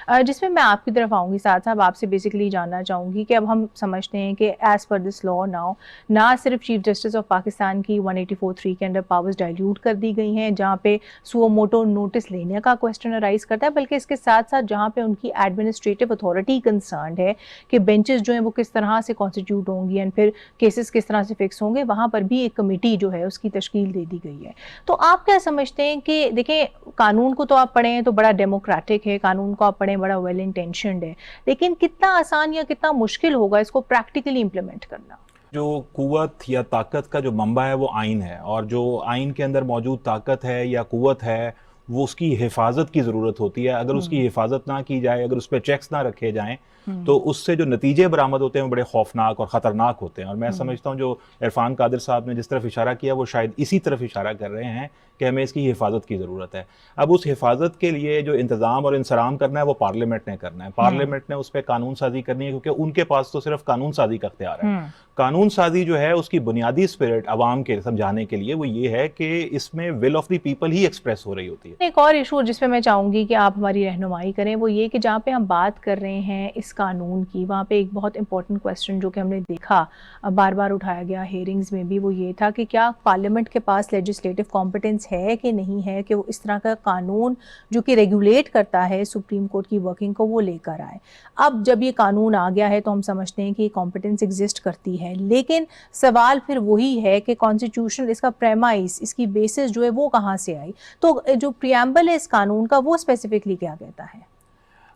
जिसमें मैं आपकी तरफ आऊँगी, साथ साहब आपसे बेसिकली जानना चाहूँगी कि अब हम समझते हैं कि as per this law now ना सिर्फ चीफ जस्टिस ऑफ पाकिस्तान की 184(3) के अंडर पावर्स डाइल्यूट कर दी गई हैं, जहाँ पे सुओ मोटो नोटिस लेने का क्वेश्चन अराइज करता है, बल्कि इसके साथ साथ जहाँ पे उनकी एडमिनिस्ट्रेटिव अथॉरिटी कंसर्न्ड है कि बेंचेस जो हैं वो किस तरह से कॉन्स्टिट्यूट होंगी एंड फिर केसेस किस तरह से फिक्स होंगे, वहाँ पर भी एक कमेटी जो है उसकी तश्कील दे दी गई है। तो आप क्या समझते हैं कि देखें, कानून को तो आप पढ़ें तो बड़ा डेमोक्रेटिक है, कानून को आप पढ़ें बड़ा वेल इंटेंशनड है, लेकिन कितना आसान या कितना मुश्किल होगा इसको प्रैक्टिकली इंप्लीमेंट करना? जो कुव्वत या ताकत का जो मंबा है वो आइन है, और जो आइन के अंदर मौजूद ताकत है या कुव्वत है वो उसकी हिफाजत की ज़रूरत होती है। अगर उसकी हिफाजत ना की जाए, अगर उस पर चेक्स ना रखे जाएं, तो उससे जो नतीजे बरामद होते हैं वो बड़े खौफनाक और ख़तरनाक होते हैं। और मैं समझता हूँ जो इरफान कादिर साहब ने जिस तरफ इशारा किया वो शायद इसी तरफ इशारा कर रहे हैं कि हमें इसकी हिफाजत की ज़रूरत है। अब उस हिफाजत के लिए जो इंतज़ाम और इंसराम करना है वो पार्लियामेंट ने करना है। पार्लियामेंट ने उस पर कानून साजी करनी है, क्योंकि उनके पास तो सिर्फ कानून साजी का अख्तियार है। कानून साजी जो है उसकी बुनियादी स्पिरिट आवाम के समझाने के लिए वो ये है कि इसमें will of the people he express हो रही होती है। एक और इशू जिस पे मैं चाहूँगी कि आप हमारी रहनुमाई करें वो ये कि जहाँ पे हम बात कर रहे हैं इस कानून की, वहाँ पे एक बहुत इंपॉर्टेंट क्वेश्चन जो कि हमने देखा बार बार उठाया गया हेयरिंग्स में भी, वो ये था कि क्या पार्लियामेंट के पास लेजिस्लेटिव कॉम्पिटेंस है कि नहीं है कि वो इस तरह का कानून जो कि रेगुलेट करता है सुप्रीम कोर्ट की वर्किंग को वो लेकर आए। अब जब ये कानून आ गया है तो हम समझते हैं कि कॉम्पिटेंस एग्जिस्ट करती है, लेकिन सवाल फिर वही है कि कॉन्स्टिट्यूशन, इसका प्रेमाइस, इसकी बेसिस जो है वो कहाँ से आई। तो जो प्रियम्बल है इस कानून का वो स्पेसिफिकली क्या कहता है?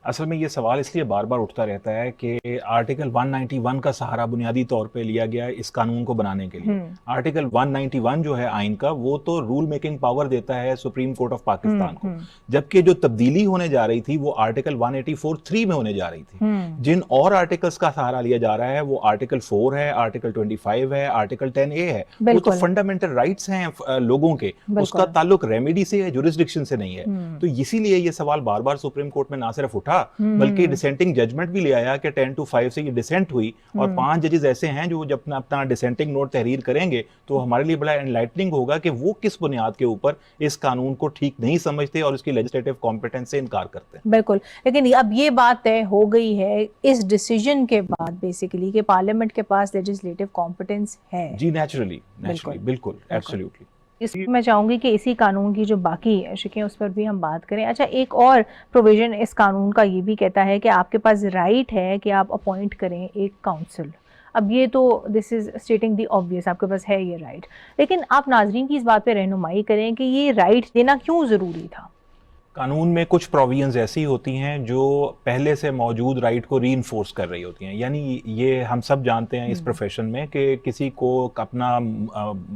असल में ये सवाल इसलिए बार बार उठता रहता है कि आर्टिकल 191 का सहारा बुनियादी तौर पे लिया गया है इस कानून को बनाने के लिए। आर्टिकल 191 जो है आइन का, वो तो रूल मेकिंग पावर देता है सुप्रीम कोर्ट ऑफ पाकिस्तान को, जबकि जो तब्दीली होने जा रही थी वो आर्टिकल 184(3) में होने जा रही थी। जिन और आर्टिकल्स का सहारा लिया जा रहा है वो आर्टिकल 4 है, आर्टिकल 25 है, आर्टिकल 10A है। वो तो फंडामेंटल राइट्स हैं लोगों के, उसका ताल्लुक रेमेडी से है, जुरिस्डिक्शन से नहीं है। तो इसीलिए ये सवाल बार बार सुप्रीम कोर्ट में ना सिर्फ उठा बल्कि डिसेंटिंग जजमेंट भी ले आया कि 10-5 से ये डिसेंट हुई, और 5 जजेस ऐसे हैं जो जब अपना डिसेंटिंग नोट तहरीर करेंगे तो हमारे लिए बड़ा एनलाइटनिंग होगा कि वो किस बुनियाद के ऊपर इस कानून को ठीक नहीं समझते और इसकी लेजिस्लेटिव कॉम्पिटेंस से इनकार करते हैं। बिल्कुल, लेकिन अब ये बात तय हो गई है इस डिसीजन के बाद बेसिकली कि पार्लियामेंट के पास लेजिस्लेटिव कॉम्पिटेंस है। जी, नेचुरली बिल्कुल एब्सोल्युटली। मैं चाहूँगी कि इसी कानून की जो बाकी शिकें उस पर भी हम बात करें। अच्छा, एक और प्रोविजन इस कानून का ये भी कहता है कि आपके पास राइट है कि आप अपॉइंट करें एक काउंसिल। अब ये तो this is stating the obvious, आपके पास है ये राइट, लेकिन आप नाजरीन की इस बात पे रहनुमाई करें कि ये राइट देना क्यों ज़रूरी था? कानून में कुछ प्रोविजंस ऐसी होती हैं जो पहले से मौजूद राइट को रीइंफोर्स कर रही होती हैं। यानी ये हम सब जानते हैं इस प्रोफेशन में कि किसी को अपना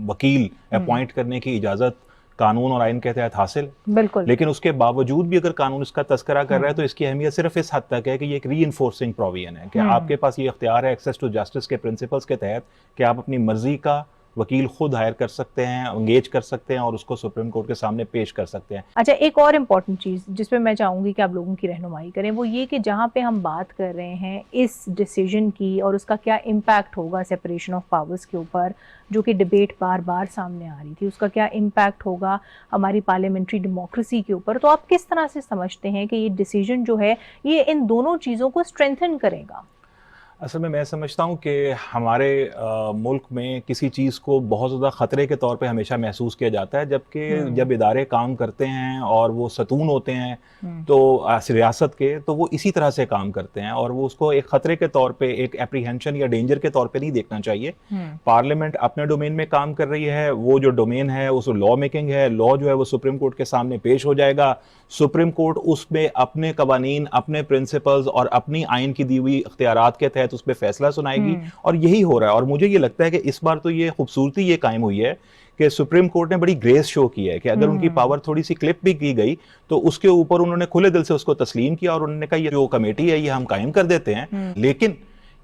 वकील अपॉइंट करने की इजाज़त कानून और आइन के तहत हासिल, बिल्कुल, लेकिन उसके बावजूद भी अगर कानून इसका तस्करा कर रहा है तो इसकी अहमियत सिर्फ इस हद तक है कि ये एक रीइंफोर्सिंग प्रोविजन है कि आपके पास ये इख्तियार है एक्सेस टू जस्टिस के प्रिंसिपल्स के तहत कि आप अपनी मर्जी का वकील खुद हायर कर सकते हैं, एंगेज कर सकते हैं और उसको सुप्रीम कोर्ट के सामने पेश कर सकते हैं। अच्छा, एक और इम्पॉर्टेंट चीज़ जिस पे मैं चाहूँगी कि आप लोगों की रहनुमाई करें वो ये कि जहाँ पे हम बात कर रहे हैं इस डिसीजन की और उसका क्या इम्पैक्ट होगा सेपरेशन ऑफ पावर्स के ऊपर, जो कि डिबेट बार बार सामने आ रही थी, उसका क्या इम्पैक्ट होगा हमारी पार्लियामेंट्री डेमोक्रेसी के ऊपर, तो आप किस तरह से समझते हैं कि ये डिसीजन जो है ये इन दोनों चीज़ों को स्ट्रेंथन करेगा? असल में मैं समझता हूँ कि हमारे मुल्क में किसी चीज़ को बहुत ज़्यादा ख़तरे के तौर पे हमेशा महसूस किया जाता है, जबकि जब इदारे काम करते हैं और वो सतून होते हैं तो रियासत के, तो वो इसी तरह से काम करते हैं और वो उसको एक ख़तरे के तौर पे, एक एप्रीहेंशन या डेंजर के तौर पे नहीं देखना चाहिए। पार्लियामेंट अपने डोमेन में काम कर रही है, वो जो डोमेन है उस लॉ मेकिंग है, लॉ जो है वो सुप्रीम कोर्ट के सामने पेश हो जाएगा, सुप्रीम कोर्ट उसमें अपने कवानीन, अपने प्रिंसिपल्स और अपनी आइन की दी हुई इख्तियारात के तहत उस पर फैसला सुनाएगी, और यही हो रहा है। और मुझे ये लगता है कि इस बार तो ये खूबसूरती ये कायम हुई है कि सुप्रीम कोर्ट ने बड़ी ग्रेस शो की है कि अगर उनकी पावर थोड़ी सी क्लिप भी की गई तो उसके ऊपर उन्होंने खुले दिल से उसको तस्लीम किया और उन्होंने कहा ये जो कमेटी है ये हम कायम कर देते हैं, लेकिन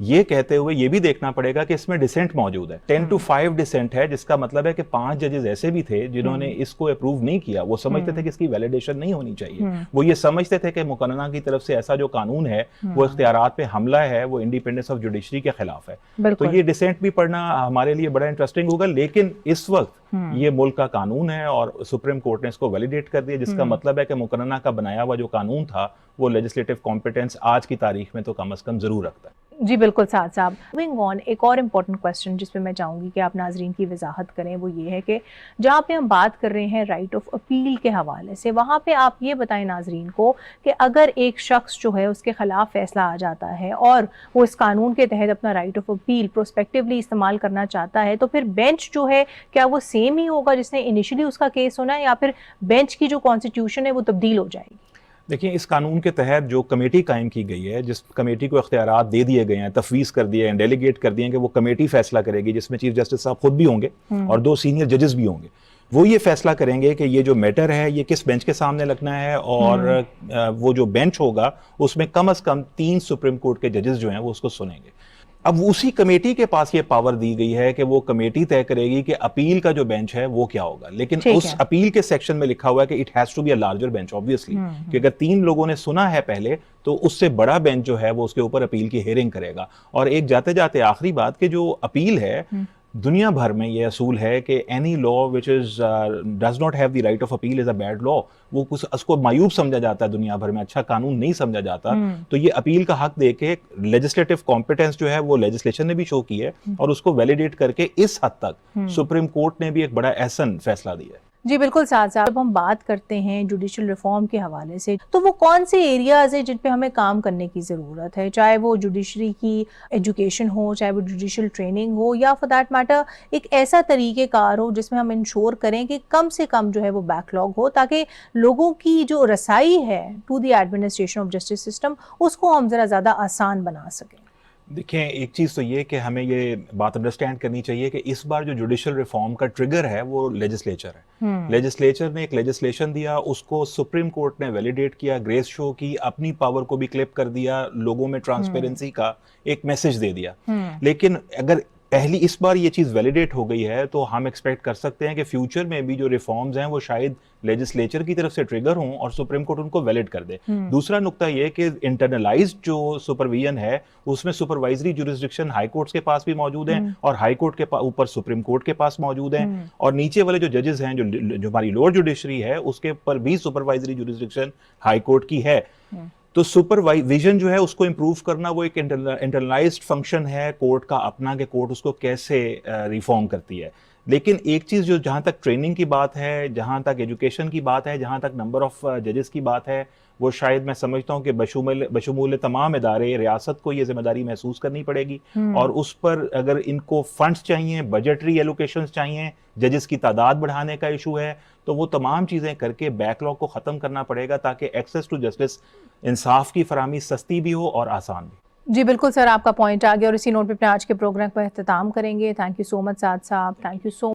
ये कहते हुए ये भी देखना पड़ेगा कि इसमें डिसेंट मौजूद है, 10-5 डिसेंट है, जिसका मतलब है कि 5 जजेस ऐसे भी थे जिन्होंने इसको अप्रूव नहीं किया। वो समझते थे कि इसकी वैलिडेशन नहीं होनी चाहिए, वो ये समझते थे कि मुकन्ना की तरफ से ऐसा जो कानून है वो इख्तियारात पे हमला है, वो इंडिपेंडेंस ऑफ जुडिशरी के खिलाफ है। तो ये डिसेंट भी पढ़ना हमारे लिए बड़ा इंटरेस्टिंग होगा, लेकिन इस वक्त ये मुल्क का कानून है और सुप्रीम कोर्ट ने इसको वैलिडेट कर दिया, जिसका मतलब है कि मुकन्ना का बनाया हुआ जो कानून था वो लेजिस्लेटिव कॉम्पिटेंस आज की तारीख में तो कम से कम जरूर रखता है। जी बिल्कुल साद साहब। मूविंग ऑन, एक और इम्पॉर्टेंट क्वेश्चन जिस पे मैं चाहूँगी कि आप नाजरीन की वजाहत करें वो ये है कि जहाँ पे हम बात कर रहे हैं राइट ऑफ अपील के हवाले से, वहाँ पे आप ये बताएं नाजरीन को कि अगर एक शख्स जो है उसके ख़िलाफ़ फैसला आ जाता है और वो इस कानून के तहत अपना राइट ऑफ अपील प्रोस्पेक्टिवली इस्तेमाल करना चाहता है, तो फिर बेंच जो है क्या वो सेम ही होगा जिसने इनिशियली उसका केस सुना है, या फिर बेंच की जो कॉन्स्टिट्यूशन है वो तब्दील हो जाएगी? देखिए, इस कानून के तहत जो कमेटी कायम की गई है, जिस कमेटी को इख्तियारात दे दिए गए हैं, तफवीज़ कर दिए हैं, डेलीगेट कर दिए हैं कि वो कमेटी फैसला करेगी, जिसमें चीफ जस्टिस साहब खुद भी होंगे और 2 सीनियर जजेस भी होंगे। वो ये फैसला करेंगे कि ये जो मैटर है ये किस बेंच के सामने लगना है, और वो जो बेंच होगा उसमें कम से कम 3 सुप्रीम कोर्ट के जजेस जो हैं वो उसको सुनेंगे। अब उसी कमेटी के पास ये पावर दी गई है कि वो कमेटी तय करेगी कि अपील का जो बेंच है वो क्या होगा, लेकिन उस अपील के सेक्शन में लिखा हुआ है कि it has to be a larger bench, obviously, कि अगर 3 लोगों ने सुना है पहले तो उससे बड़ा बेंच जो है वो उसके ऊपर अपील की हेयरिंग करेगा। और एक जाते जाते आखिरी बात कि जो अपील है, दुनिया भर में ये असूल है कि any law which is does not have the right of appeal is a bad law. वो कुछ उसको मायूब समझा जाता है दुनिया भर में, अच्छा कानून नहीं समझा जाता। तो ये अपील का हक देके लेजिस्लेटिव कॉम्पिटेंस जो है वो लेजिस्लेशन ने भी शो की है, और उसको वैलिडेट करके इस हद तक सुप्रीम कोर्ट ने भी एक बड़ा एहसन फैसला दिया है। जी बिल्कुल साद साहब। जब हम बात करते हैं जुडिशल रिफॉर्म के हवाले से, तो वो कौन से एरियाज हैं जिन पे हमें काम करने की ज़रूरत है, चाहे वो जुडिशरी की एजुकेशन हो, चाहे वो जुडिशल ट्रेनिंग हो, या फॉर दैट मैटर एक ऐसा तरीक़ेकार हो जिसमें हम इंश्योर करें कि कम से कम जो है वो बैकलॉग हो, ताकि लोगों की जो रसाई है to the administration of justice system उसको हम ज़रा ज़्यादा आसान बना सकें। देखिए, एक चीज़ तो ये कि हमें ये बात अंडरस्टैंड करनी चाहिए कि इस बार जो जुडिशल रिफॉर्म का ट्रिगर है वो लेजिस्लेचर है। लेजिस्लेचर ने एक लेजिस्लेशन दिया, उसको सुप्रीम कोर्ट ने वैलिडेट किया, ग्रेस शो की, अपनी पावर को भी क्लिप कर दिया, लोगों में ट्रांसपेरेंसी का एक मैसेज दे दिया। लेकिन अगर पहली इस बार ये चीज़ वैलिडेट हो गई है तो हम एक्सपेक्ट कर सकते हैं कि फ्यूचर में भी जो रिफॉर्म्स हैं वो शायद लेजिस्लेचर की तरफ से ट्रिगर हों और सुप्रीम कोर्ट उनको वैलिड कर दे। दूसरा नुक्ता ये कि इंटरनलाइज्ड जो सुपरविजन है उसमें सुपरवाइजरी जुरिस्डिक्शन हाई कोर्ट्स के पास भी मौजूद है, और हाई कोर्ट के ऊपर सुप्रीम कोर्ट के पास मौजूद है, और नीचे वाले जो जजेस हैं, जो हमारी लोअर जुडिशरी है, उसके ऊपर भी सुपरवाइजरी जुरिस्डिक्शन हाई कोर्ट की है। तो सुपरवाइजन जो है उसको इंप्रूव करना वो एक इंटरनलाइज्ड फंक्शन है कोर्ट का अपना, कि कोर्ट उसको कैसे रिफॉर्म करती है। लेकिन एक चीज़ जो जहाँ तक ट्रेनिंग की बात है, जहाँ तक एजुकेशन की बात है, जहाँ तक नंबर ऑफ जजेस की बात है, वो शायद मैं समझता हूँ कि बशमूल तमाम इदारे रियासत को ये जिम्मेदारी महसूस करनी पड़ेगी, और उस पर अगर इनको फंड्स चाहिए, बजटरी एलोकेशंस चाहिए, जजेस की तादाद बढ़ाने का इशू है, तो वो तमाम चीज़ें करके बैकलॉग को ख़त्म करना पड़ेगा ताकि एक्सेस टू जस्टिस, इंसाफ की फराहमी सस्ती भी हो और आसान भी। जी बिल्कुल सर, आपका पॉइंट आ गया, और इसी नोट पे अपने आज के प्रोग्राम पर अख्ताम करेंगे। थैंक यू सो मच साद साहब, थैंक यू सो